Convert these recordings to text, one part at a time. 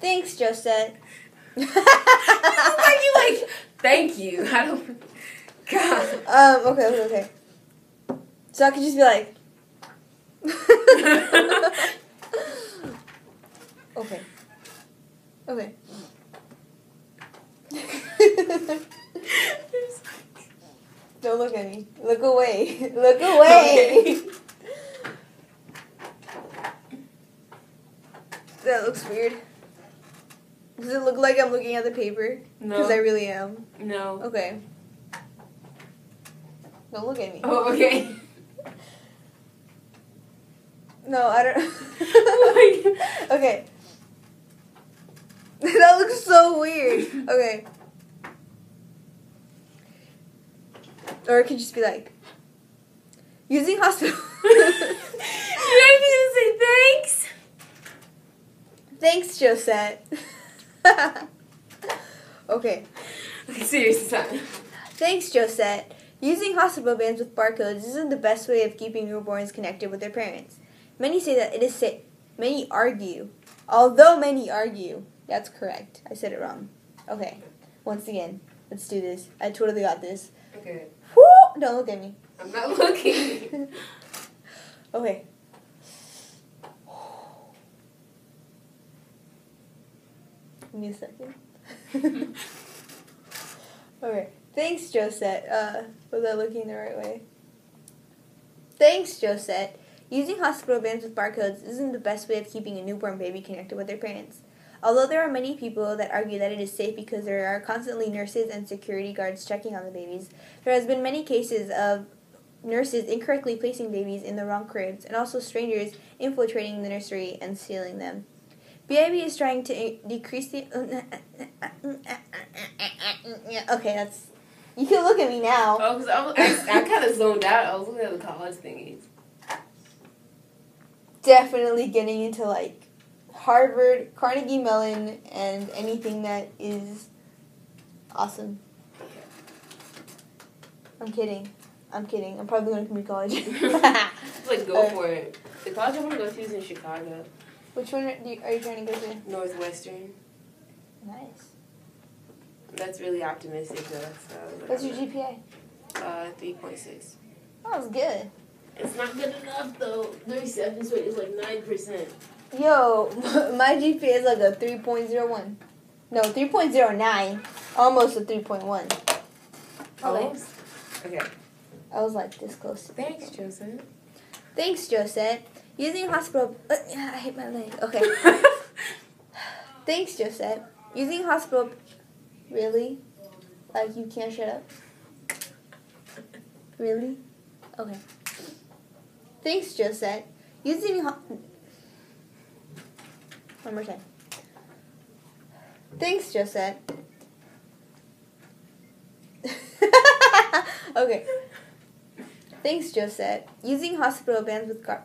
Thanks, Josette. Like you like, thank you. I don't. God. Okay. So I could just be like. Okay. Don't look at me. Look away. Look away. Okay. That looks weird. Does it look like I'm looking at the paper? No. Because I really am. No. Okay. Don't look at me. Oh, okay. No, I don't. Okay. That looks so weird. Okay. Or it could just be like, using hospital. You want me to say thanks? Thanks, Josette. Okay. Okay, serious time. Thanks, Josette. Using hospital bands with barcodes isn't the best way of keeping newborns connected with their parents. Many say that it is safe. Many argue. Although many argue. That's correct. I said it wrong. Okay. Once again, let's do this. I totally got this. Okay. Woo! Don't look at me. I'm not looking. Okay. Give me a second. Okay. Thanks, Josette. Was I looking the right way? Thanks, Josette. Using hospital bands with barcodes isn't the best way of keeping a newborn baby connected with their parents. Although there are many people that argue that it is safe because there are constantly nurses and security guards checking on the babies, there has been many cases of nurses incorrectly placing babies in the wrong cribs and also strangers infiltrating the nursery and stealing them. BIB is trying to decrease the... Okay, that's... You can look at me now. Oh, because I kind of zoned out. I was looking at the college thingies. Definitely getting into, like, Harvard, Carnegie Mellon, and anything that is awesome. I'm kidding. I'm probably going to community college. Like, go for it. The college I want to go to is in Chicago. Which one are you trying to go to? Northwestern. Nice. That's really optimistic, though. So What's your GPA? 3.6. That was good. It's not good enough, though. 37 so it's like 9%. Yo, my GPA is like a 3.01. No, 3.09. Almost a 3.1. Almost? Okay. I was like this close. Thanks, Joseph. Thanks, Josette. Using hospital... I hit my leg. Okay. Thanks, Josette. Using hospital... Really? Like, you can't shut up? Really? Okay. Thanks, Josette. Using... One more time. Thanks, Josette. Okay. Thanks, Josette. Using hospital bands with One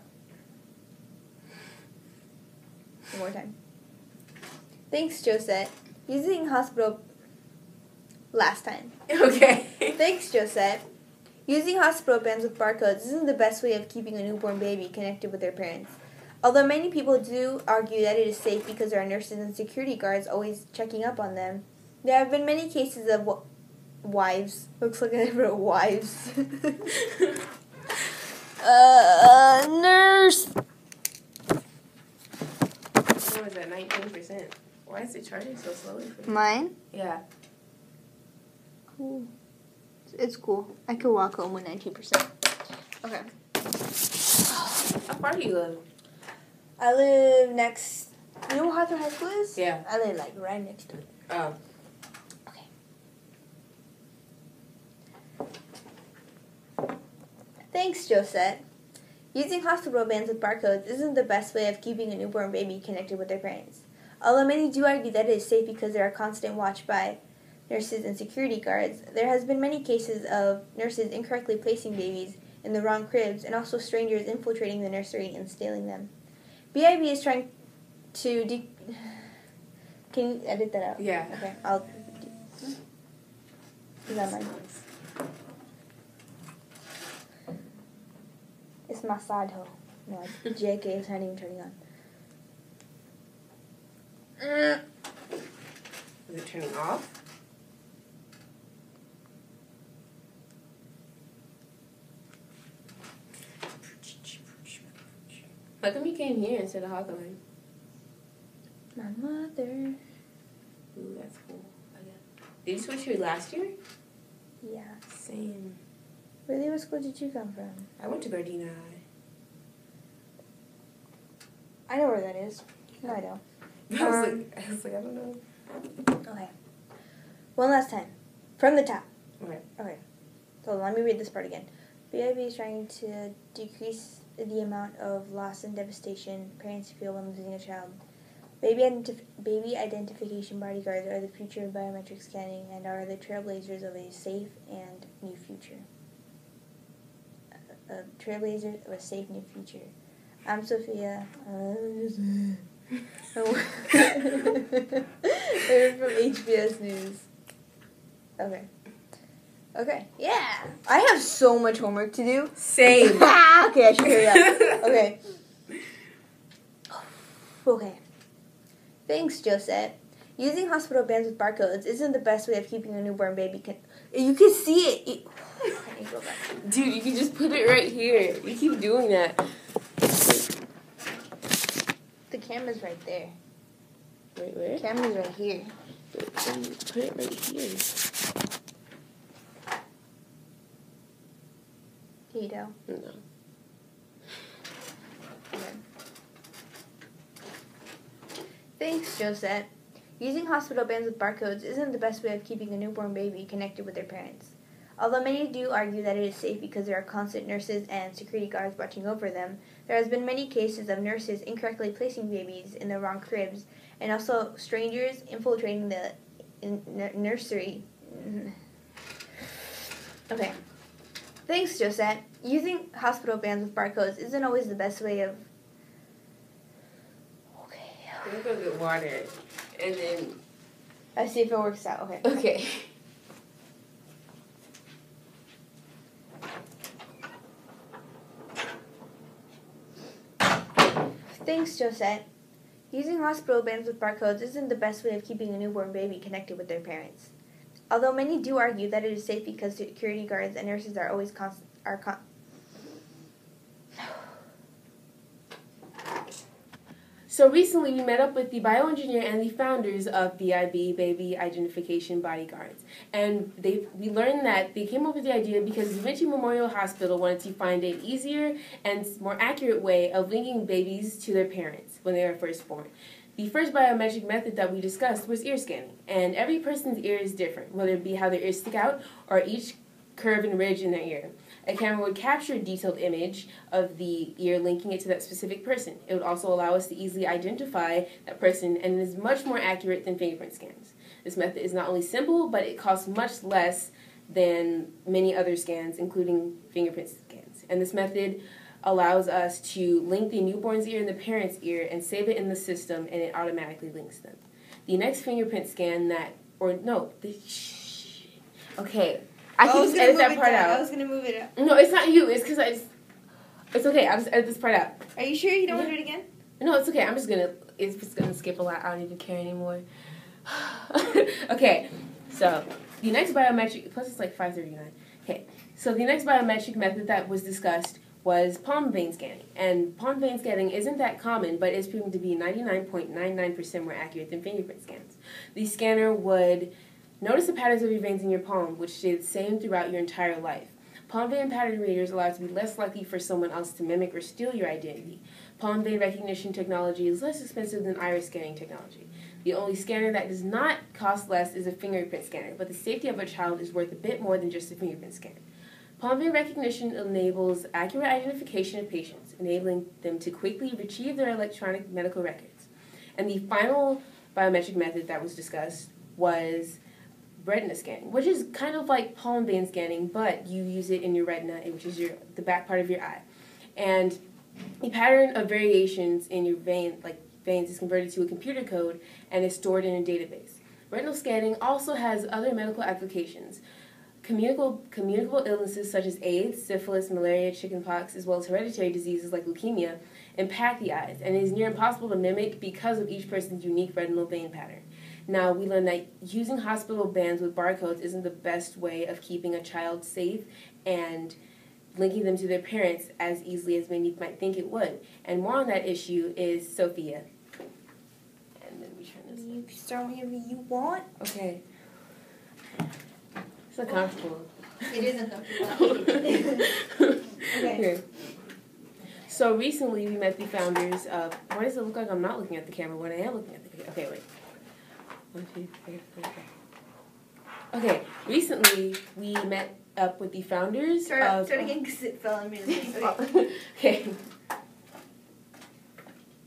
more time. Thanks, Josette. Using hospital... Last time. Okay. Thanks, Josette. Using hospital bands with barcodes isn't the best way of keeping a newborn baby connected with their parents. Although many people do argue that it is safe because there are nurses and security guards always checking up on them, there have been many cases of wives. Looks like I wrote wives. Nurse. What was that, 19%? Why is it charging so slowly for you? Mine? Yeah. Cool. It's cool. I could walk home with 19%. Okay. How far do you live? I live next... You know what Hawthorne High School is? Yeah. I live, like, right next to it. Oh. Okay. Thanks, Josette. Using hospital bands with barcodes isn't the best way of keeping a newborn baby connected with their parents. Although many do argue that it is safe because there are constant watch by nurses and security guards, there has been many cases of nurses incorrectly placing babies in the wrong cribs and also strangers infiltrating the nursery and stealing them. BIB is trying to Can you edit that out? Yeah. Okay, I'll... Is that mine? It's my side hoe. No, JK is not even turning on. Is it turning off? How come you came here instead of Hawthorne? My mother. Ooh, that's cool. Did you switch here last year? Yeah. Same. Really, what school did you come from? I went to Gardena. I know where that is. No, I don't. I was like, I don't know. Okay. One last time. From the top. Okay. So let me read this part again. BIB is trying to decrease the amount of loss and devastation parents feel when losing a child. Baby identification bodyguards are the future of biometric scanning and are the trailblazers of a safe and new future. Trailblazers of a safe new future. I'm Sophia. From HBS News. Okay. Yeah. I have so much homework to do. Same. Okay, I should hurry up. Okay. Thanks, Josette. Using hospital bans with barcodes isn't the best way of keeping a newborn baby. You can see it. I need to go back. Dude, you can just put it right here. You keep doing that. The camera's right there. Wait, where? The camera's right here. Then put it right here. Can you tell? No. Okay. Thanks, Josette. Using hospital bans with barcodes isn't the best way of keeping a newborn baby connected with their parents. Although many do argue that it is safe because there are constant nurses and security guards watching over them, there has been many cases of nurses incorrectly placing babies in the wrong cribs, and also strangers infiltrating the nursery. Okay. Thanks, Josette. Using hospital bans with barcodes isn't always the best way of... I'm gonna go get water, and then... Let's see if it works out. Okay. Okay. Thanks, Josette. Using hospital bans with barcodes isn't the best way of keeping a newborn baby connected with their parents. Although many do argue that it is safe because security guards and nurses are always So recently we met up with the bioengineer and the founders of BIB, Baby Identification Bodyguards. And we learned that they came up with the idea because Da Vinci Memorial Hospital wanted to find an easier and more accurate way of linking babies to their parents when they are first born. The first biometric method that we discussed was ear scanning. And every person's ear is different, whether it be how their ears stick out or each curve and ridge in their ear. A camera would capture a detailed image of the ear, linking it to that specific person. It would also allow us to easily identify that person and is much more accurate than fingerprint scans. This method is not only simple, but it costs much less than many other scans, including fingerprint scans. And this method allows us to link the newborn's ear and the parent's ear and save it in the system, and it automatically links them. The next fingerprint scan okay. I can just edit that part out. I was going to move it up. No, it's not you. It's because it's okay. I'll just edit this part out. Are you sure you don't want to do it again? No, it's okay. It's just going to skip a lot. I don't even care anymore. Okay. So, the next biometric, plus it's like 5:39. Okay. So, the next biometric method that was discussed was palm vein scanning. And palm vein scanning isn't that common, but it's proven to be 99.99% more accurate than fingerprint scans. The scanner would notice the patterns of your veins in your palm, which stay the same throughout your entire life. Palm vein pattern readers allow it to be less likely for someone else to mimic or steal your identity. Palm vein recognition technology is less expensive than iris scanning technology. The only scanner that does not cost less is a fingerprint scanner, but the safety of a child is worth a bit more than just a fingerprint scanner. Palm vein recognition enables accurate identification of patients, enabling them to quickly retrieve their electronic medical records. And the final biometric method that was discussed was retina scanning, which is kind of like palm vein scanning, but you use it in your retina, which is the back part of your eye. And the pattern of variations in your veins is converted to a computer code and is stored in a database. Retinal scanning also has other medical applications. Communicable illnesses such as AIDS, syphilis, malaria, chickenpox, as well as hereditary diseases like leukemia impact the eyes, and it is near impossible to mimic because of each person's unique retinal vein pattern. Now, we learned that using hospital bands with barcodes isn't the best way of keeping a child safe and linking them to their parents as easily as many might think it would. And more on that issue is Sophia. And then we turn this. You can start whenever you want. Okay. It's uncomfortable. It is uncomfortable. Okay. So recently we met the founders of. Why does it look like I'm not looking at the camera when I am looking at the camera? Okay, wait. 1, 2, 3, 4, 5. Okay, recently we met up with the founders of. Start again because it fell on me. Okay.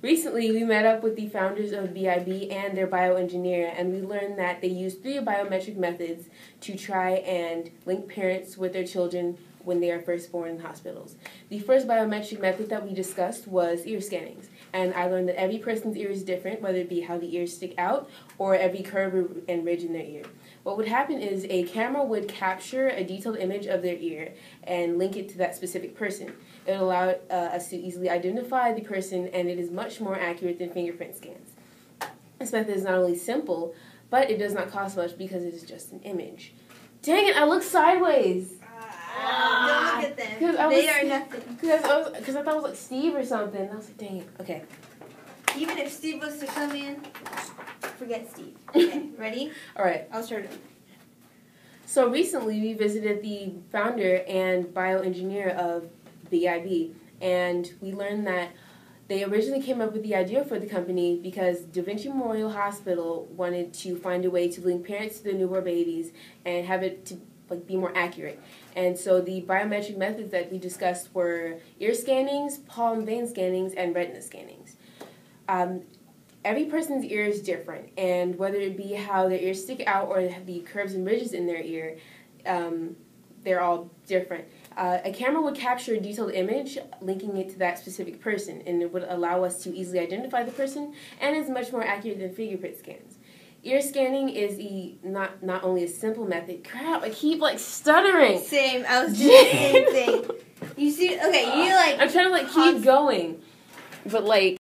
Recently, we met up with the founders of BIB and their bioengineer, and we learned that they use 3 biometric methods to try and link parents with their children when they are first born in hospitals. The first biometric method that we discussed was ear scannings, and I learned that every person's ear is different, whether it be how the ears stick out or every curve and ridge in their ear. What would happen is a camera would capture a detailed image of their ear and link it to that specific person. It would allow us to easily identify the person, and it is much more accurate than fingerprint scans. This method is not only simple, but it does not cost much because it is just an image. Dang it, I looked sideways! Don't look at them. They are nothing. Because I thought it was like Steve or something. I was like, dang it. Okay. Even if Steve was to come in, forget Steve. Okay, ready? All right. I'll start it. So recently we visited the founder and bioengineer of BIB, and we learned that they originally came up with the idea for the company because Da Vinci Memorial Hospital wanted to find a way to link parents to their newborn babies and have it to be more accurate. And so the biometric methods that we discussed were ear scannings, palm vein scannings, and retina scannings. Every person's ear is different, and whether it be how their ears stick out or the curves and ridges in their ear, they're all different. A camera would capture a detailed image, linking it to that specific person, and it would allow us to easily identify the person, and is much more accurate than fingerprint scans. Ear scanning is not only a simple method. Crap, I keep stuttering. Same, I was doing the same thing. You see, okay, you I'm trying to keep going, but